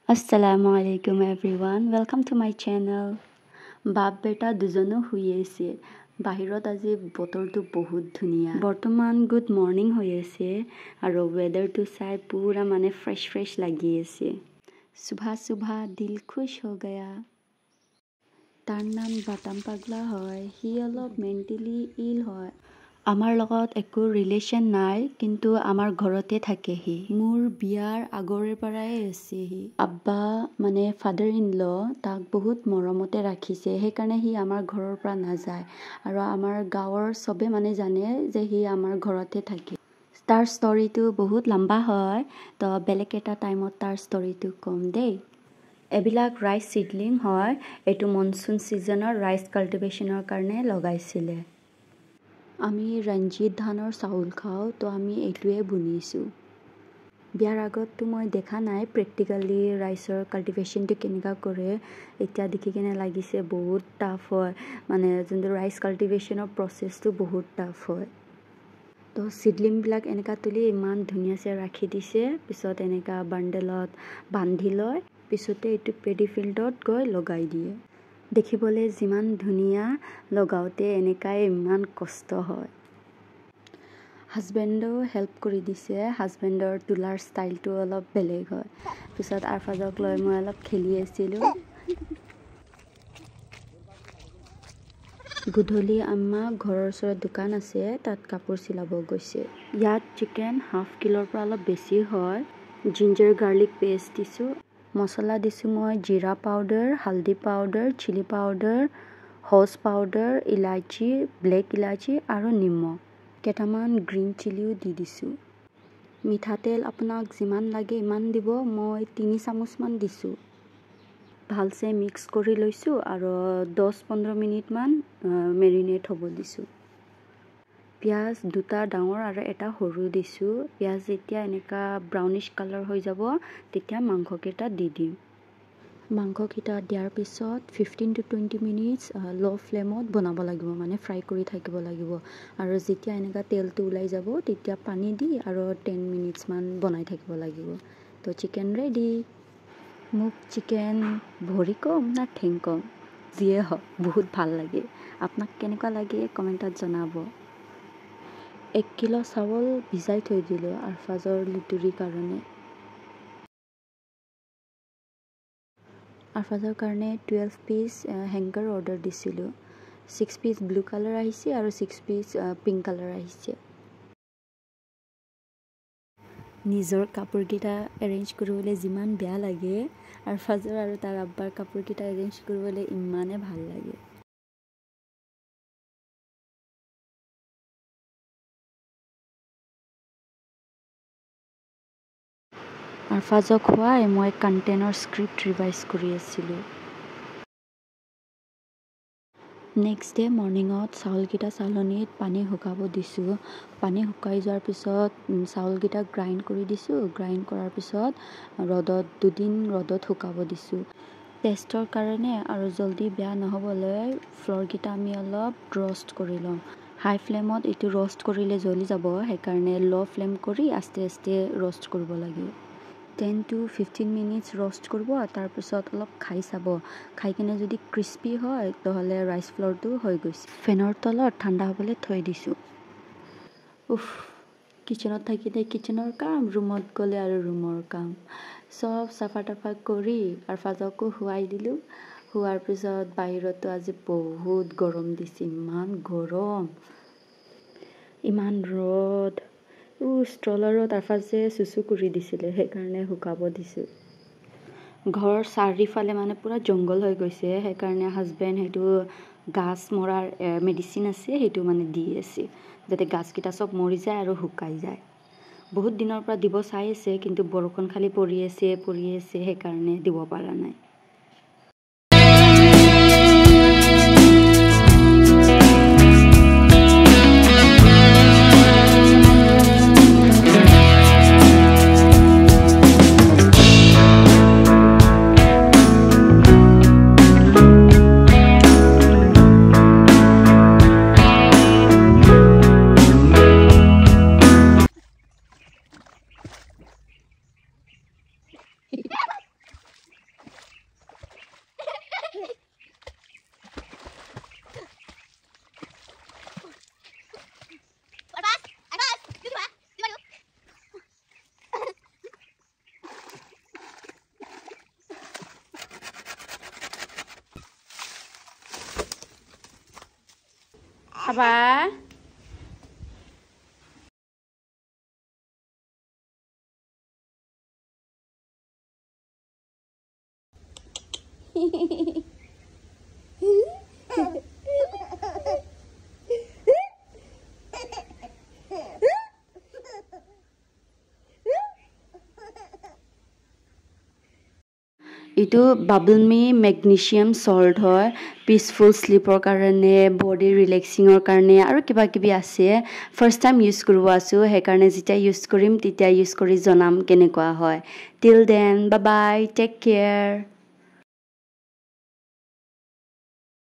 Assalamualaikum everyone. Welcome to my channel. বাপ বেটা দুজনো শুই আছে। বাহিৰত আজি বতৰটো বহুত ধুনীয়া। বৰ্তমান গুড মৰ্নিং হৈ আছে আৰু ওয়েদাৰটো চাই পুৰা মানে ফ্ৰেছ লাগি আছে। সুবহ সুবহ দিল খুশ হৈ গয়া। তাৰ নাম বাটাম পাগলা হয়। হি অলপ মেণ্টেলি ইল হয়। আমাৰ লগত একো ৰিলেশ্যন নাই, কিন্তু আমাৰ ঘৰতে থাকে হি। মোৰ বিয়াৰ আগৰে পৰাই আছে হি। আব্বা মানে ফাদাৰ ইন ল তাক বহুত মৰমতে ৰাখিছে, সেইকাৰণে হি আমাৰ ঘৰৰ পৰা নাযায়। আৰু আমাৰ গাঁৱৰ চবে মানে জানে যে হি আমাৰ ঘৰতে থাকে। তাৰ ষ্টৰিটো বহুত লম্বা হয়, তো বেলেগ এটা টাইমত তাৰ ষ্টৰিটো কম দেই। এইবিলাক ৰাইচ চিডলিং হয়। এইটো মনচুন ছিজনৰ ৰাইচ কাল্টিভেশ্যনৰ কাৰণে লগাইছিলে। আমি ৰঞ্জিত ধানৰ চাউল খাওঁ, তো আমি এইটোৱে বনিছোঁ। বিয়াৰ আগততো মই দেখা নাই প্ৰেক্টিকেলি ৰাইচৰ কাল্টিভেশ্যনটো কেনেকুৱা কৰে। এতিয়া দেখি কিনে লাগিছে বহুত টাফ হয়, মানে যোনটো ৰাইচ কাল্টিভেশ্যনৰ প্ৰচেছটো বহুত টাফ হয়। তো চিডলিংবিলাক এনেকুৱা তুলি ইমান ধুনীয়াছে ৰাখি দিছে, পিছত এনেকুৱা বাণ্ডেলত বান্ধি লয়, পিছতে এইটো পেডি ফিল্ডত গৈ লগাই দিয়ে। দেখিবলৈ যিমান ধুনীয়া, লগাওঁতে এনেকাই ইমান কষ্ট হয়। হাজবেণ্ডেও হেল্প কৰি দিছে। হাজবেণ্ডৰ তোলাৰ ষ্টাইলটো অলপ বেলেগ হয়। পিছত আৰফাজক লৈ মই অলপ খেলি আছিলোঁ। গধূলি আম্মা ঘৰৰ ওচৰত দোকান আছে, তাত কাপোৰ চিলাব গৈছে। ইয়াত চিকেন হাফ কিলোৰ পৰা অলপ বেছি হয়। জিঞ্জাৰ গাৰ্লিক পেষ্ট দিছোঁ। মছলা দিছোঁ মই জিৰা পাউডাৰ, হালধি পাউডাৰ, চিলি পাউডাৰ, হচ পাউডাৰ, ইলাচি, ব্লেক ইলাচি আৰু নিমখ। কেইটামান গ্ৰীণ চিলিও দি দিছোঁ। মিঠাতেল আপোনাক যিমান লাগে ইমান দিব। মই 3 চামুচমান দিছোঁ। ভালছে মিক্স কৰি লৈছোঁ আৰু 10-15 মিনিটমান মেৰিনেট হ'ব দিছোঁ। পিঁয়াজ 2টা ডাঙৰ আৰু এটা সৰু দিছোঁ। পিঁয়াজ যেতিয়া এনেকুৱা ব্ৰাউনিছ কালাৰ হৈ যাব, তেতিয়া মাংসকেইটা দি দিম। মাংসকেইটা দিয়াৰ পিছত 15-20 মিনিটছ ল' ফ্লেমত বনাব লাগিব, মানে ফ্ৰাই কৰি থাকিব লাগিব। আৰু যেতিয়া এনেকুৱা তেলটো ওলাই যাব, তেতিয়া পানী দি আৰু 10 মিনিটছমান বনাই থাকিব লাগিব। তো চিকেন ৰেডি। মোক চিকেন ভৰি কম না ঠেং কম, যিয়ে হওক বহুত ভাল লাগে। আপোনাক কেনেকুৱা লাগে কমেণ্টত জনাব। 1 কিলো চাউল ভিজাই থৈ দিলোঁ আৰফাজৰ লুতুৰিৰ কাৰণে। আৰফাজৰ কাৰণে 12 পিচ হেংগাৰ অৰ্ডাৰ দিছিলোঁ। 6 পিচ ব্লু কালাৰ আহিছে আৰু 6 পিচ পিংক কালাৰ আহিছে। নিজৰ কাপোৰকেইটা এৰেঞ্জ কৰিবলৈ যিমান বেয়া লাগে, আৰফাজৰ আৰু তাৰ আব্বাৰ কাপোৰকেইটা এৰেঞ্জ কৰিবলৈ ইমানে ভাল লাগে। আৰফাজক খুৱাই মই কণ্টেনৰ স্ক্ৰিপ্ট ৰিভাইজ কৰি আছিলোঁ। নেক্সট ডে মৰ্ণিঙত চাউলকেইটা চালনীত পানী শুকাব দিছোঁ। পানী শুকাই যোৱাৰ পিছত চাউলকেইটা গ্ৰাইণ্ড কৰি দিছোঁ। গ্ৰাইণ্ড কৰাৰ পিছত 2 দিন ৰ'দত শুকাব দিছোঁ। টেষ্টৰ কাৰণে আৰু জল্দি বেয়া নহ'বলৈ ফ্ল'ৰকেইটা আমি অলপ ৰ'ষ্ট কৰি ল'ম। হাই ফ্লেমত এইটো ৰ'ষ্ট কৰিলে জ্বলি যাব, সেইকাৰণে ল' ফ্লেম কৰি আস্তে আস্তে ৰ'ষ্ট কৰিব লাগে। 10-15 মিনিটছ ৰ'ষ্ট কৰিব। তাৰপিছত অলপ খাই চাব। খাই কিনে যদি ক্ৰিস্পি হয়, নহ'লে ৰাইচ ফ্ল'ৰটো হৈ গৈছে। ফেনৰ তলত ঠাণ্ডা হ'বলৈ থৈ দিছোঁ। কিচেনত থাকিলে কিচেনৰ কাম, ৰুমত গ'লে আৰু ৰুমৰ কাম। চব চাফা তাফা কৰি আৰফাজকো শুৱাই দিলোঁ। শোৱাৰ পিছত বাহিৰতো আজি বহুত গৰম দিছে। ইমান গৰম, ইমান ৰ'দ। ষ্ট্ৰলাৰত আৰফাজে চুচু কৰি দিছিলে, সেইকাৰণে শুকাব দিছোঁ। ঘৰৰ চাৰিওফালে মানে পুৰা জংঘল হৈ গৈছে, সেইকাৰণে হাজবেণ্ড সেইটো গাছ মৰাৰ মেডিচিন আছে, সেইটো মানে দি আছে, যাতে গাছকেইটা চব মৰি যায় আৰু শুকাই যায়। বহুত দিনৰ পৰা দিব চাই আছে, কিন্তু বৰষুণ খালি পৰি আছে, সেইকাৰণে দিব পৰা নাই। খাবা এইটো বাবল মি মেগনেছিয়াম সল্ট হয় পিসফুল স্লিপৰ কাৰণে বডি ৰিলেক্সিঙৰ কাৰণে আৰু কিবা কিবি আছে ফাৰ্ষ্ট টাইম ইউজ কৰিব আছো সেইকাৰণে যেতিয়া ইউজ কৰিম তেতিয়া ইউজ কৰি জনাম কেনেকুৱা হয় till then bye bye take care